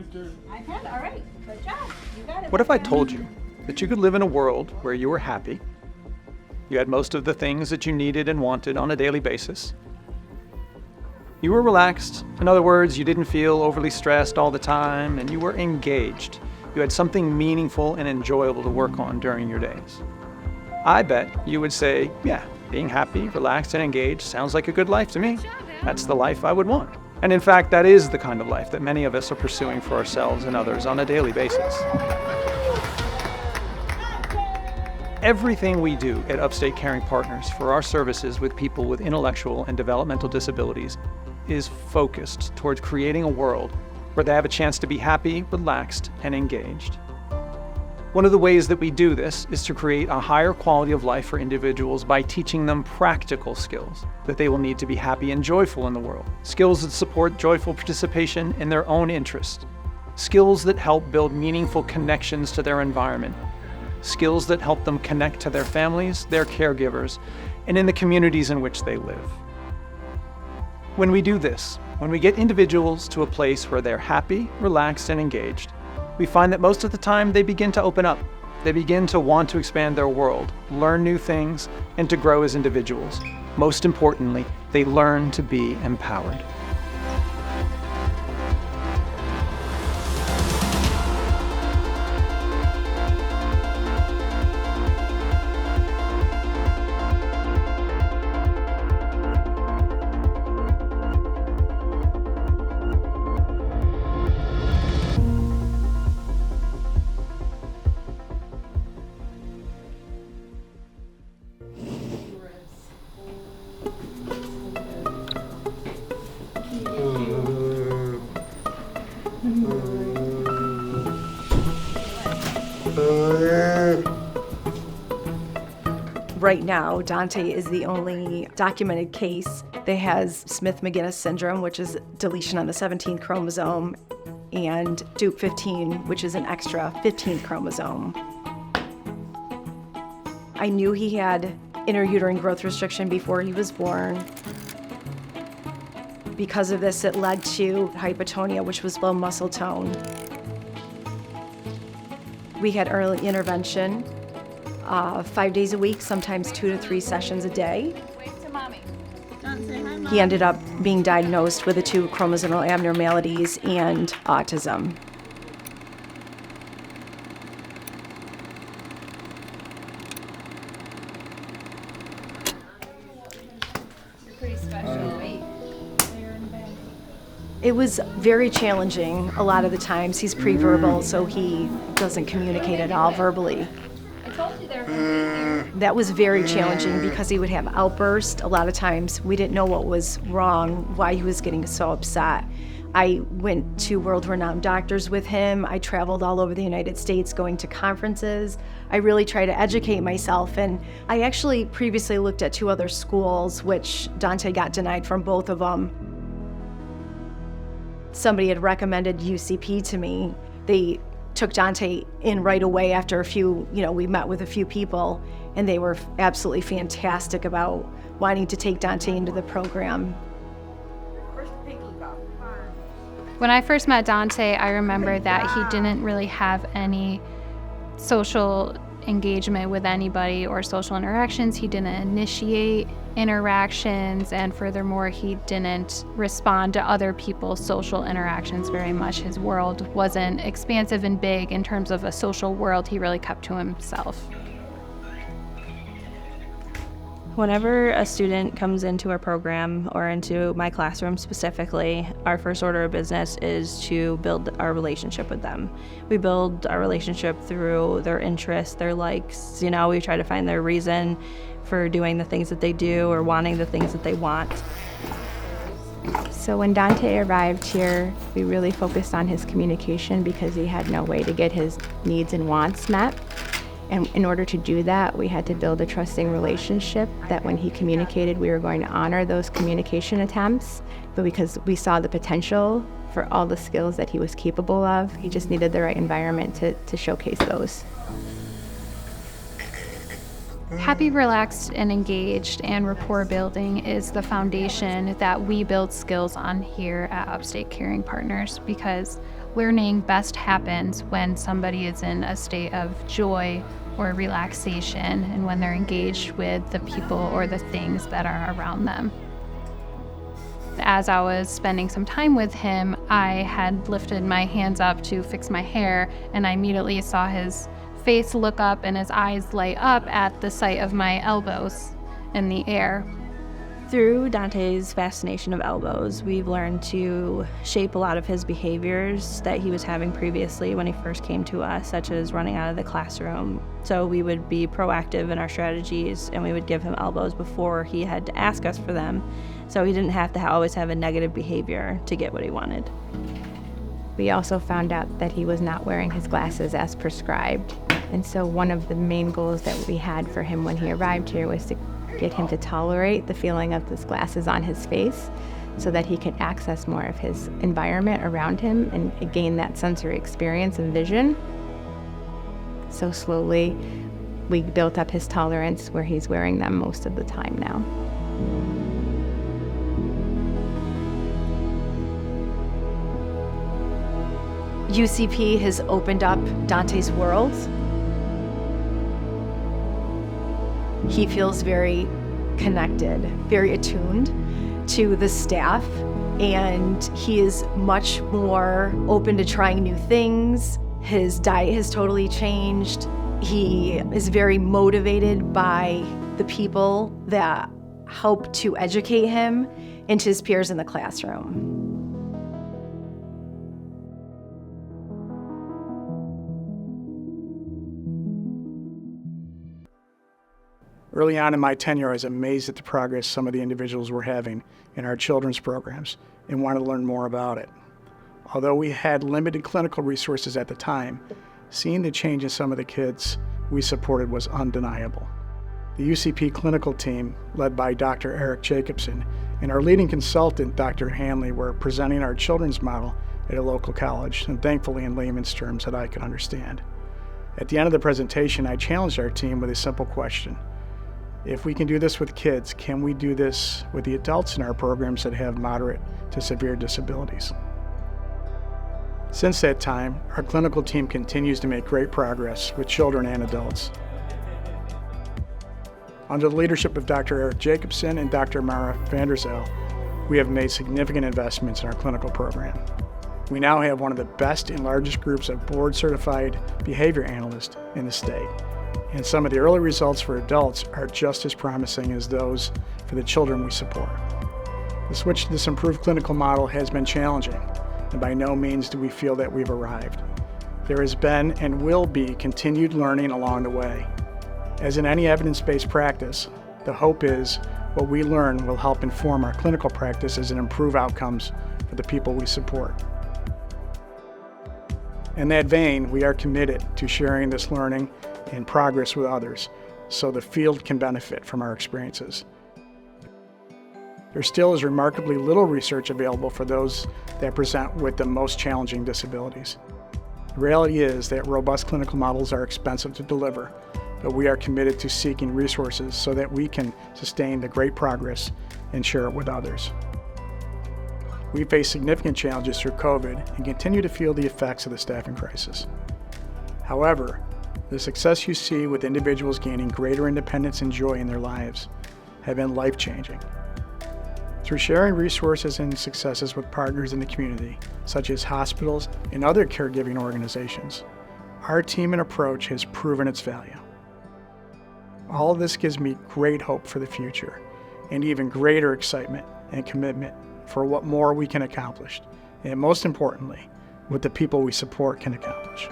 iPad? All right. Good job. You got it. What if I told you that you could live in a world where you were happy, you had most of the things that you needed and wanted on a daily basis, you were relaxed, in other words, you didn't feel overly stressed all the time, and you were engaged. You had something meaningful and enjoyable to work on during your days. I bet you would say, yeah, being happy, relaxed, and engaged sounds like a good life to me. That's the life I would want. And in fact, that is the kind of life that many of us are pursuing for ourselves and others on a daily basis. Everything we do at Upstate Caring Partners for our services with people with intellectual and developmental disabilities is focused towards creating a world where they have a chance to be happy, relaxed, and engaged. One of the ways that we do this is to create a higher quality of life for individuals by teaching them practical skills that they will need to be happy and joyful in the world. Skills that support joyful participation in their own interest. Skills that help build meaningful connections to their environment. Skills that help them connect to their families, their caregivers, and in the communities in which they live. When we do this, when we get individuals to a place where they're happy, relaxed, and engaged, we find that most of the time they begin to open up. They begin to want to expand their world, learn new things, and to grow as individuals. Most importantly, they learn to be empowered. Right now, Dante is the only documented case that has Smith-Magenis syndrome, which is deletion on the 17th chromosome, and Dup 15, which is an extra 15th chromosome. I knew he had intrauterine growth restriction before he was born. Because of this, it led to hypotonia, which was low muscle tone. We had early intervention, 5 days a week, sometimes 2 to 3 sessions a day. Wave to mommy. He ended up being diagnosed with the 2 chromosomal abnormalities and autism. Pretty special. Wait. It was very challenging a lot of the times. He's pre-verbal, so he doesn't communicate at all verbally. I told you there. That was very challenging because he would have outbursts. A lot of times we didn't know what was wrong, why he was getting so upset. I went to world-renowned doctors with him. I traveled all over the United States going to conferences. I really tried to educate myself, and I actually previously looked at 2 other schools, which Dante got denied from both of them. Somebody had recommended UCP to me. They took Dante in right away after we met with a few people, and they were absolutely fantastic about wanting to take Dante into the program. When I first met Dante, I remember that he didn't really have any social engagement with anybody or social interactions. He didn't initiate interactions, and furthermore, he didn't respond to other people's social interactions very much. His world wasn't expansive and big in terms of a social world. He really kept to himself. Whenever a student comes into our program or into my classroom specifically, our first order of business is to build our relationship with them. We build our relationship through their interests, their likes. We try to find their reason for doing the things that they do or wanting the things that they want. So when Dante arrived here, we really focused on his communication because he had no way to get his needs and wants met. And in order to do that, we had to build a trusting relationship that when he communicated, we were going to honor those communication attempts. But because we saw the potential for all the skills that he was capable of, he just needed the right environment to showcase those. Happy, relaxed, and engaged and rapport building is the foundation that we build skills on here at Upstate Caring Partners, because Learning best happens when somebody is in a state of joy or relaxation and when they're engaged with the people or the things that are around them. As I was spending some time with him, I had lifted my hands up to fix my hair, and I immediately saw his face look up and his eyes light up at the sight of my elbows in the air. Through Dante's fascination of elbows, we've learned to shape a lot of his behaviors that he was having previously when he first came to us, such as running out of the classroom. So we would be proactive in our strategies, and we would give him elbows before he had to ask us for them, so he didn't have to always have a negative behavior to get what he wanted. We also found out that he was not wearing his glasses as prescribed. And so one of the main goals that we had for him when he arrived here was to get him to tolerate the feeling of those glasses on his face so that he could access more of his environment around him and gain that sensory experience and vision. So slowly, we built up his tolerance where he's wearing them most of the time now. UCP has opened up Dante's world. He feels very connected, very attuned to the staff, and he is much more open to trying new things. His diet has totally changed. He is very motivated by the people that help to educate him and to his peers in the classroom. Early on in my tenure, I was amazed at the progress some of the individuals were having in our children's programs and wanted to learn more about it. Although we had limited clinical resources at the time, seeing the change in some of the kids we supported was undeniable. The UCP clinical team, led by Dr. Eric Jacobson, and our leading consultant, Dr. Hanley, were presenting our children's model at a local college, and thankfully in layman's terms that I could understand. At the end of the presentation, I challenged our team with a simple question. If we can do this with kids, can we do this with the adults in our programs that have moderate to severe disabilities? Since that time, our clinical team continues to make great progress with children and adults. Under the leadership of Dr. Eric Jacobson and Dr. Mara Vanderzel, we have made significant investments in our clinical program. We now have one of the best and largest groups of board-certified behavior analysts in the state. And some of the early results for adults are just as promising as those for the children we support. The switch to this improved clinical model has been challenging, and by no means do we feel that we've arrived. There has been and will be continued learning along the way. As in any evidence-based practice, the hope is what we learn will help inform our clinical practices and improve outcomes for the people we support. In that vein, we are committed to sharing this learning and progress with others so the field can benefit from our experiences. There still is remarkably little research available for those that present with the most challenging disabilities. The reality is that robust clinical models are expensive to deliver, but we are committed to seeking resources so that we can sustain the great progress and share it with others. We face significant challenges through COVID and continue to feel the effects of the staffing crisis. However, the success you see with individuals gaining greater independence and joy in their lives have been life-changing. Through sharing resources and successes with partners in the community, such as hospitals and other caregiving organizations, our team and approach has proven its value. All of this gives me great hope for the future and even greater excitement and commitment for what more we can accomplish, and most importantly, what the people we support can accomplish.